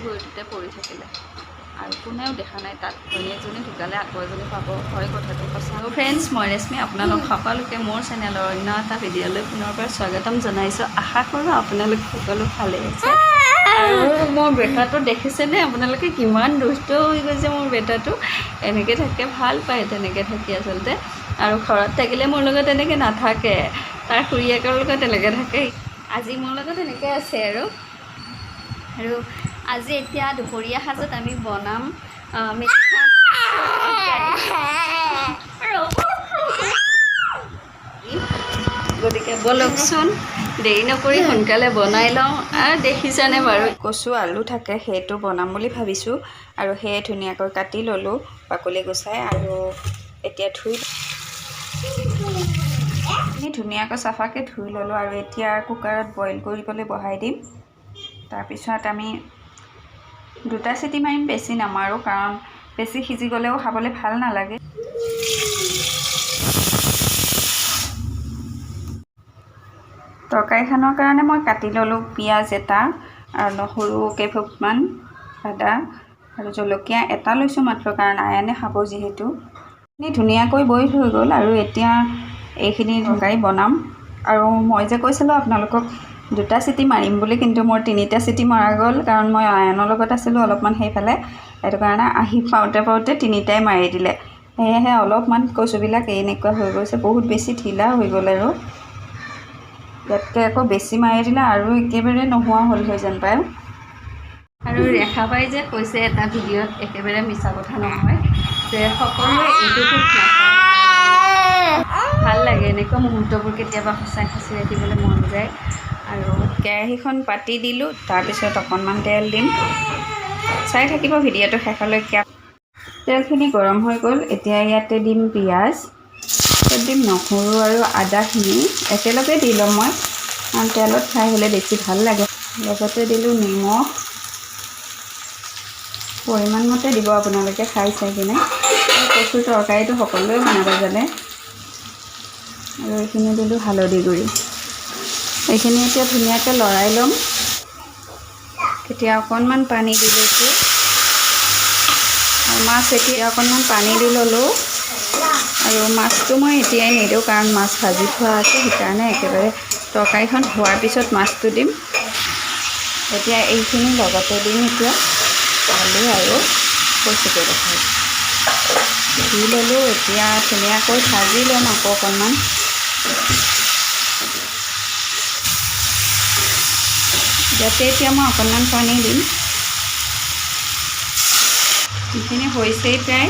ভৰিটোতে পৰি থাকিলে আৰু কোনেও দেখা নাই তাত ভনীয়েকজনী ঢুকালে আকৌ এজনী পাব হয় কথাটো সঁচা ফ্ৰেণ্ডছ মই ৰেশ্মি আপোনালোক সকলোকে মোৰ চেনেলৰ অন্য এটা ভিডিঅ'লৈ পুনৰবাৰ স্বাগতম জনাইছোঁ আশা কৰোঁ আপোনালোক সকলো ভালে আছে আৰু মোৰ বেটাটো দেখিছেনে আপোনালোকে কিমান দুষ্ট হৈ গৈছে মোৰ বেটাটো এনেকৈ থাকে ভাল পায় তেনেকৈ থাকি আচলতে আৰু ঘৰত থাকিলে মোৰ লগত এনেকৈ নাথাকে তাৰ খুৰীয়েকৰ লগত এনেকৈ থাকে আজি মোৰ লগত এনেকৈ আছে আৰু আজি এতিয়া দুপৰীয়া সাজত আমি বনাম গতিকে বলকচোন দেৰি নকৰি সোনকালে বনাই লওঁ আৰু দেখিছেনে বাৰু কচু আলু থাকে সেইটো বনাম বুলি ভাবিছোঁ আৰু সেয়ে ধুনীয়াকৈ কাটি ল'লোঁ বাকলি গুচাই আৰু এতিয়া ধুনীয়াকৈ চাফাকৈ ধুই ল'লোঁ আৰু এতিয়া কুকাৰত বইল কৰিবলৈ বহাই দিম তাৰপিছত আমি 2টা চিটি মাৰিম বেছি নামাৰোঁ কাৰণ বেছি সিজি গ'লেও খাবলৈ ভাল নালাগে তৰকাৰীখনৰ কাৰণে মই কাটি ল'লোঁ পিঁয়াজ এটা আৰু নহৰু কেইফুটমান আদা আৰু জলকীয়া এটা লৈছোঁ মাত্ৰ কাৰণ আয়ানে খাব যিহেতু ধুনীয়াকৈ বইল হৈ গ'ল আৰু এতিয়া এইখিনি তৰকাৰী বনাম আৰু মই যে কৈছিলোঁ আপোনালোকক 2টা চিটি মাৰিম বুলি কিন্তু মোৰ 3টা চিটি মৰা গ'ল কাৰণ মই আয়ানৰ লগত আছিলোঁ অলপমান সেইফালে সেইটো কাৰণে আহি পাওঁতে 3টাই মাৰি দিলে সেয়েহে অলপমান কচুবিলাক এনেকুৱা হৈ গৈছে বহুত বেছি ঢিলা হৈ গ'ল আৰু ইয়াতকৈ আকৌ বেছি মাৰি দিলে আৰু একেবাৰে নোহোৱা হ'ল হৈ যেন পায় আৰু ৰেখা বাই যে কৈছে এটা ভিডিঅ'ত একেবাৰে মিছা কথা নহয় যে সকলোৱে এইটো খুব ভাল লাগে এনেকুৱা মুহূৰ্তবোৰ কেতিয়াবা সঁচাই সাঁচি ৰাখিবলৈ মন যায় আৰু কেৰাহীখন পাতি দিলোঁ তাৰপিছত অকণমান তেল দিম চাই থাকিব ভিডিঅ'টো শেষলৈকে তেলখিনি গৰম হৈ গ'ল এতিয়া ইয়াতে দিম পিঁয়াজ দিম নহৰু আৰু আদাখিনি একেলগে দি ল'ম মই কাৰণ তেলত ফ্ৰাই হ'লে বেছি ভাল লাগে লগতে দিলোঁ নিমখ পৰিমাণ মতে দিব আপোনালোকে খাই চাই কিনে কচুৰ তৰকাৰীটো সকলোৱে বনাব জানে আৰু এইখিনি দিলোঁ হালধি গুড়ি এইখিনি এতিয়া ধুনীয়াকৈ লৰাই ল'ম এতিয়া অকণমান পানী দি লৈছোঁ আৰু মাছ এতিয়া অকণমান পানী দি ল'লোঁ আৰু মাছটো মই এতিয়াই নিদিওঁ কাৰণ মাছ ভাজি থোৱা আছে সেইকাৰণে একেবাৰে তৰকাৰীখন হোৱাৰ পিছত মাছটো দিম এতিয়া এইখিনি লগতে দিম এতিয়া আলু আৰু কচুটো দি ল'লোঁ এতিয়া ধুনীয়াকৈ ভাজি ল'ম আকৌ অকণমান ইয়াতে এতিয়া মই অকণমান পানী দিম এইখিনি হৈছেই প্ৰায়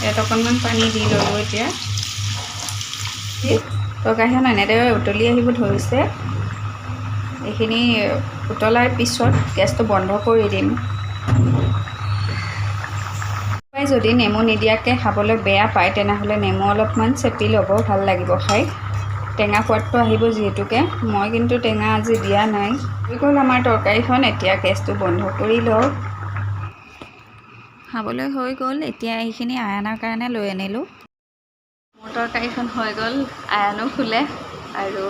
ইয়াত অকণমান পানী দি ল'লোঁ এতিয়া তৰকাৰীখন এনেদৰে উতলি আহিব ধৰিছে এইখিনি উতলাৰ পিছত গেছটো বন্ধ কৰি দিম যদি নেমু নিদিয়াকৈ খাবলৈ বেয়া পায় তেনেহ'লে নেমু অলপমান চেপি ল'ব ভাল লাগিব খাই টেঙা সোৱাদটো আহিব যিহেতুকে মই কিন্তু টেঙা আজি দিয়া নাই হৈ গ'ল আমাৰ তৰকাৰীখন এতিয়া গেছটো বন্ধ কৰি লওঁ খাবলৈ হৈ গ'ল এতিয়া এইখিনি আয়ানৰ কাৰণে লৈ আনিলোঁ মোৰ তৰকাৰীখন হৈ গ'ল আয়ানো শুলে আৰু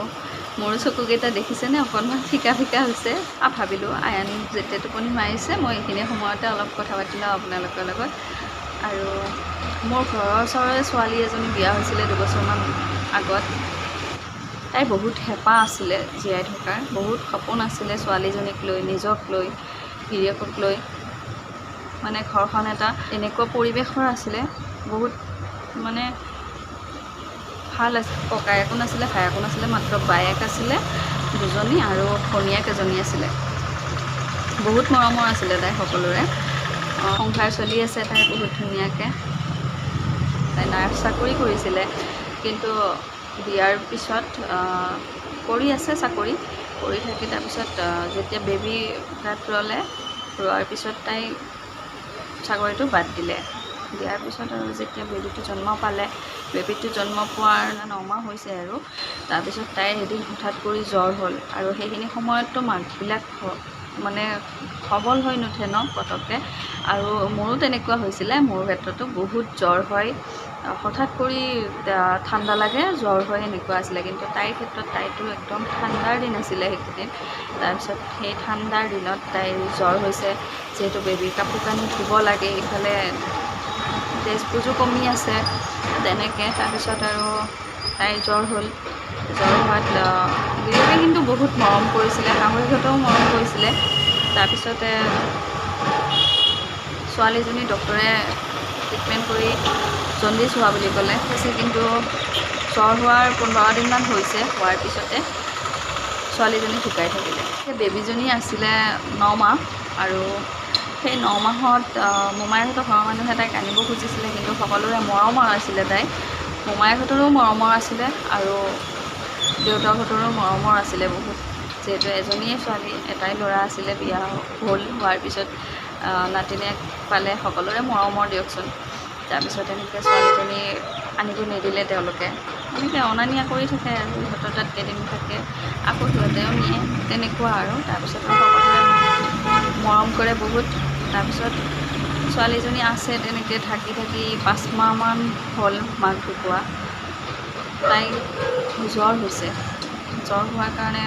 মোৰ চকুকেইটা দেখিছেনে অকণমান ফিকা ফিকা হৈছে আৰু ভাবিলোঁ আয়ান যেতিয়া টোপনি মাৰিছে মই এইখিনি সময়তে অলপ কথা পাতি লওঁ আপোনালোকৰ লগত আৰু মোৰ ঘৰৰ ওচৰৰে ছোৱালী এজনী বিয়া হৈছিলে 2 বছৰমান আগত তাইৰ বহুত হেঁপাহ আছিলে জীয়াই থকাৰ বহুত সপোন আছিলে ছোৱালীজনীক লৈ নিজক লৈ গিৰিয়েকক লৈ মানে ঘৰখন এটা এনেকুৱা পৰিৱেশৰ আছিলে বহুত মানে ভাল আছিল ককায়েকো নাছিলে ভায়েকো নাছিলে মাত্ৰ বায়েক আছিলে 2জনী আৰু ভনীয়েক এজনী আছিলে বহুত মৰমৰ আছিলে তাই সকলোৰে সংসাৰ চলি আছে তাই বহুত ধুনীয়াকৈ তাই নাৰ্ছ চাকৰি কৰিছিলে কিন্তু বিয়াৰ পিছত কৰি আছে চাকৰি কৰি থাকি তাৰপিছত যেতিয়া বেবী গাত ৰোৱাৰ পিছত তাই চাকৰিটো বাদ দিলে দিয়াৰ পিছত আৰু যেতিয়া বেবীটো জন্ম পালে বেবীটো জন্ম পোৱাৰ 9 মাহ হৈছে আৰু তাৰপিছত তাইৰ এদিন হঠাৎ কৰি জ্বৰ হ'ল আৰু সেইখিনি সময়ততো মাকবিলাক মানে সবল হৈ নুঠে ন পটককৈ আৰু মোৰো তেনেকুৱা হৈছিলে মোৰ ক্ষেত্ৰতো বহুত জ্বৰ হয় হঠাৎ কৰি ঠাণ্ডা লাগে, জ্বৰ হয়, এনেকুৱা আছিলে। কিন্তু তাইৰ ক্ষেত্ৰত তাইতো একদম ঠাণ্ডাৰ দিন আছিলে সেইকেইদিন। তাৰপিছত সেই ঠাণ্ডাৰ দিনত তাইৰ জ্বৰ হৈছে, যিহেতু বেবীৰ কাপোৰ কানি ধুব লাগে, ইফালে তেজপুজো কমি আছে তেনেকৈ। তাৰপিছত আৰু তাইৰ জ্বৰ হ'ল। জ্বৰ হোৱাত গিৰিয়েকে কিন্তু বহুত মৰম কৰিছিলে, শাহুৱেকহঁতেও মৰম কৰিছিলে। তাৰপিছতে ছোৱালীজনী ডক্টৰে ট্ৰিটমেণ্ট কৰি জণ্ডিছ হোৱা বুলি ক'লে কৈছে, কিন্তু জ্বৰ হোৱাৰ 15 দিনমান হৈছে, হোৱাৰ পিছতে ছোৱালীজনী ঢুকাই থাকিলে। সেই বেবীজনী আছিলে 9 মাহ, আৰু সেই 9 মাহত মোমায়েকহঁতৰ ঘৰৰ মানুহে তাইক আনিব খুজিছিলে, কিন্তু সকলোৰে মৰমৰ আছিলে তাই। মোমায়েকহঁতৰো মৰমৰ আছিলে আৰু দেউতাকহঁতৰো মৰমৰ আছিলে বহুত, যিহেতু এজনীয়ে ছোৱালী, এটাই ল'ৰা আছিলে। বিয়া হ'ল, হোৱাৰ পিছত নাতিনীয়েক পালে, সকলোৰে মৰমৰ দিয়কচোন। তাৰপিছত এনেকৈ ছোৱালীজনী আনিব নিদিলে তেওঁলোকে, এনেকৈ অনা নিয়া কৰি থাকে আৰু ইহঁতৰ তাত কেইদিন থাকে, আকৌ সিহঁতেও নিয়ে, তেনেকুৱা আৰু। তাৰপিছত সকলোৱে মৰম কৰে বহুত। তাৰপিছত ছোৱালীজনী আছে তেনেকৈ থাকি 5 মাহমান হ'ল মাক ঢুকোৱা। তাইৰ জ্বৰ হৈছে। জ্বৰ হোৱাৰ কাৰণে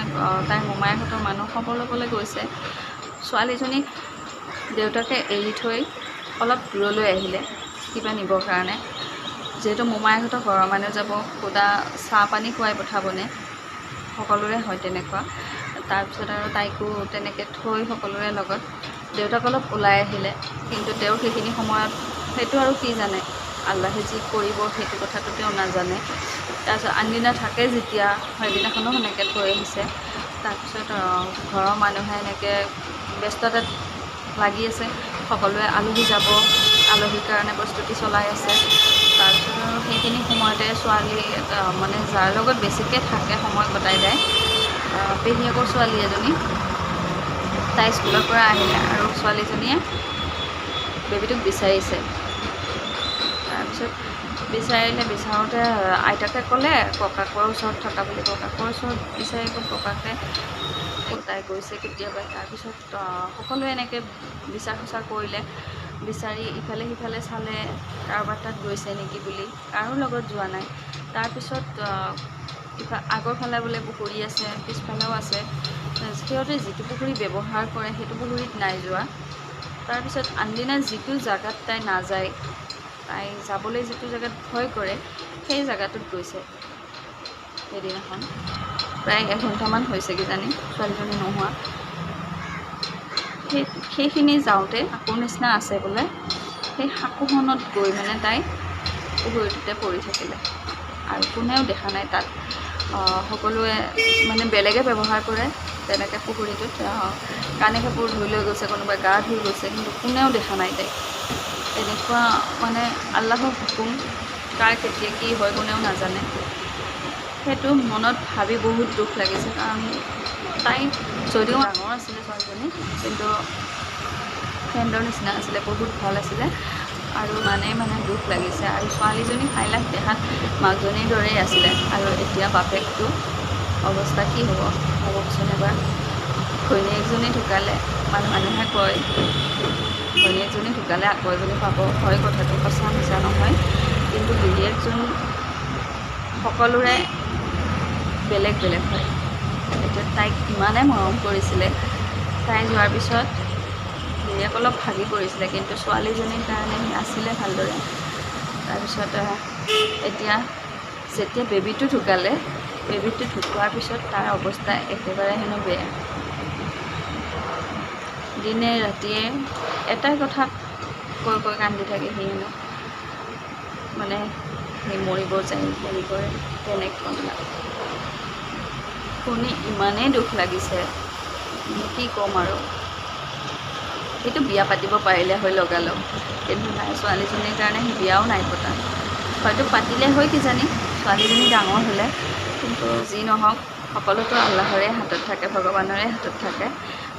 তাইৰ মোমায়েকহঁতৰ মানুহ খবৰ ল'বলৈ গৈছে। ছোৱালীজনীক দেউতাকে এৰি থৈ অলপ দূৰলৈ আহিলে কিবা নিবৰ কাৰণে, যিহেতু মোমায়েকহঁতৰ ঘৰৰ মানুহ যাব, সুদা চাহ পানী খুৱাই পঠাবনে, সকলোৰে হয় তেনেকুৱা। তাৰপিছত আৰু তাইকো তেনেকৈ থৈ সকলোৰে লগত দেউতাক অলপ ওলাই আহিলে, কিন্তু তেওঁৰ সেইখিনি সময়ত সেইটো আৰু কি জানে, আল্লাহে যি কৰিব সেইটো কথাটো তেওঁ নাজানে। তাৰপিছত আনদিনা থাকে যেতিয়া, সেইদিনাখনো সেনেকৈ থৈ আহিছে। তাৰপিছত ঘৰৰ মানুহে এনেকৈ ব্যস্ততাত লাগি আছে, সকলোৱে আলহী যাব, আলহীৰ কাৰণে প্ৰস্তুতি চলাই আছে। তাৰপিছত আৰু সেইখিনি সময়তে ছোৱালী মানে যাৰ লগত বেছিকৈ থাকে, সময় কটাই যায়, পেহীয়েকৰ ছোৱালী এজনী, তাই স্কুলৰ পৰা আহিলে আৰু ছোৱালীজনীয়ে বেবীটোক বিচাৰিছে। তাৰপিছত বিচাৰিলে, বিচাৰোঁতে আইতাকে ক'লে ককাকৰ ওচৰত থকা বুলি। ককাকৰ ওচৰত বিচাৰি গ'ল, ককাকে তাই গৈছে কেতিয়াবাই। তাৰপিছত সকলোৱে এনেকৈ বিচাৰ খোচাৰ কৰিলে, বিচাৰি ইফালে সিফালে চালে, কাৰোবাৰ তাত গৈছে নেকি বুলি, কাৰো লগত যোৱা নাই। তাৰপিছত আগৰ ফালে বোলে পুখুৰী আছে, পিছফালেও আছে, সিহঁতে যিটো পুখুৰী ব্যৱহাৰ কৰে সেইটো পুখুৰীত নাই যোৱা। তাৰপিছত আনদিনা যিটো জেগাত তাই নাযায়, তাই যাবলৈ যিটো জেগাত ভয় কৰে, সেই জেগাটোত গৈছে সেইদিনাখন। প্ৰায় 1 ঘণ্টামান হৈছে কিজানি ছোৱালীজনী নোহোৱা। সেইখিনি যাওঁতে সাঁকোৰ নিচিনা আছে বোলে, সেই সাঁকোখনত গৈ মানে তাই পুখুৰীটোতে পৰি থাকিলে, আৰু কোনেও দেখা নাই তাত। সকলোৱে মানে বেলেগে ব্যৱহাৰ কৰে তেনেকৈ পুখুৰীটোত, কানি কাপোৰ ধুই লৈ গৈছে, কোনোবাই গা ধুই গৈছে, কিন্তু কোনেও দেখা নাই তাইক। তেনেকুৱা মানে আল্লাহৰ হুকুম, কাৰ কেতিয়া কি হয় কোনেও নাজানে। সেইটো মনত ভাবি বহুত দুখ লাগিছে, কাৰণ তাই যদিও ডাঙৰ আছিলে ছোৱালীজনী, কিন্তু ফ্ৰেণ্ডৰ নিচিনা আছিলে, বহুত ভাল আছিলে, আৰু মানে দুখ লাগিছে। আৰু ছোৱালীজনী হাইলাইট দেখাত মাকজনীৰ দৰেই আছিলে, আৰু এতিয়া বাপেকটো অৱস্থা কি হ'ব ভাবকচোন এবাৰ। ঘৈণীয়েকজনী ঢুকালে, মানুহে কয় ঘৈণীয়েকজনী ঢুকালে আকৌ এজনী পাব, হয় কথাটো সঁচা মিছা নহয়, কিন্তু গিৰিয়েকজন সকলোৰে বেলেগ বেলেগ হয়। এতিয়া তাইক ইমানে মৰম কৰিছিলে, তাই যোৱাৰ পিছত গিৰিয়েক অলপ ভাগি পৰিছিলে, কিন্তু ছোৱালীজনীৰ কাৰণে আছিলে ভালদৰে। তাৰপিছত এতিয়া যেতিয়া বেবীটো ঢুকালে, বেবীটো ঢুকোৱাৰ পিছত তাৰ অৱস্থা একেবাৰে হেনো বেয়া। দিনে ৰাতিয়ে এটাই কথা কৈ কৈ কান্দি থাকে, সি হেনো মানে সি মৰিব যায়, হেৰি কৰে, তেনেকুৱা। শুনি ইমানেই দুখ লাগিছে, কি ক'ম আৰু। সেইটো বিয়া পাতিব পাৰিলে হয় লগালগ, কিন্তু নাই, ছোৱালীজনীৰ কাৰণে সি বিয়াও নাই পতা। হয়তো পাতিলে হয় কিজানি ছোৱালীজনী ডাঙৰ হ'লে, কিন্তু যি নহওক সকলোতো আল্লাহৰে হাতত থাকে, ভগৱানৰে হাতত থাকে।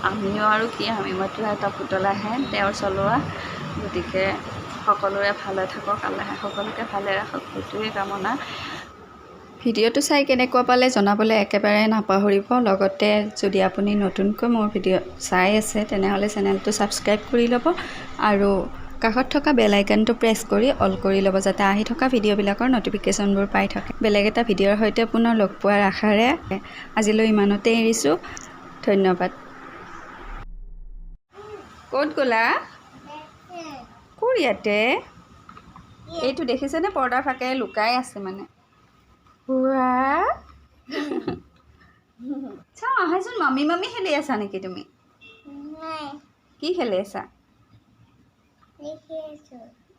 আমিও আৰু কি, আমি মাত্ৰ এটা পুতলাহে তেওঁৰ চলোৱা। গতিকে সকলোৰে ভালে থাকক, আল্লাহে সকলোকে ভালে ৰাখক, সেইটোৱে কামনা। ভিডিঅ'টো চাই কেনেকুৱা পালে জনাবলৈ একেবাৰে নাপাহৰিব। লগতে যদি আপুনি নতুনকৈ মোৰ ভিডিঅ' চাই আছে, তেনেহ'লে চেনেলটো ছাবস্ক্ৰাইব কৰি ল'ব, আৰু কাষত থকা বেল আইকনটো প্ৰেছ কৰি অল কৰি ল'ব যাতে আহি থকা ভিডিঅ'বিলাকৰ ন'টিফিকেশ্যনবোৰ পাই থাকে। বেলেগ এটা ভিডিঅ'ৰ সৈতে পুনৰ লগ পোৱাৰ আশাৰে আজিলৈ ইমানতে এৰিছোঁ। ধন্যবাদ। ক'ত গ'লা? ক'ৰ ইয়াতে? এইটো দেখিছেনে পৰ্দাৰ ফাকে লুকাই আছে মানে। চাওঁ আহাচোন, মামি মামি খেলি আছা নেকি তুমি? কি খেলি আছা?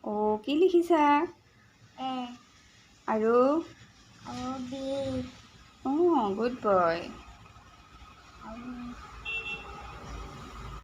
অ' কি লিখিছা? আৰু অঁ গুড বয়।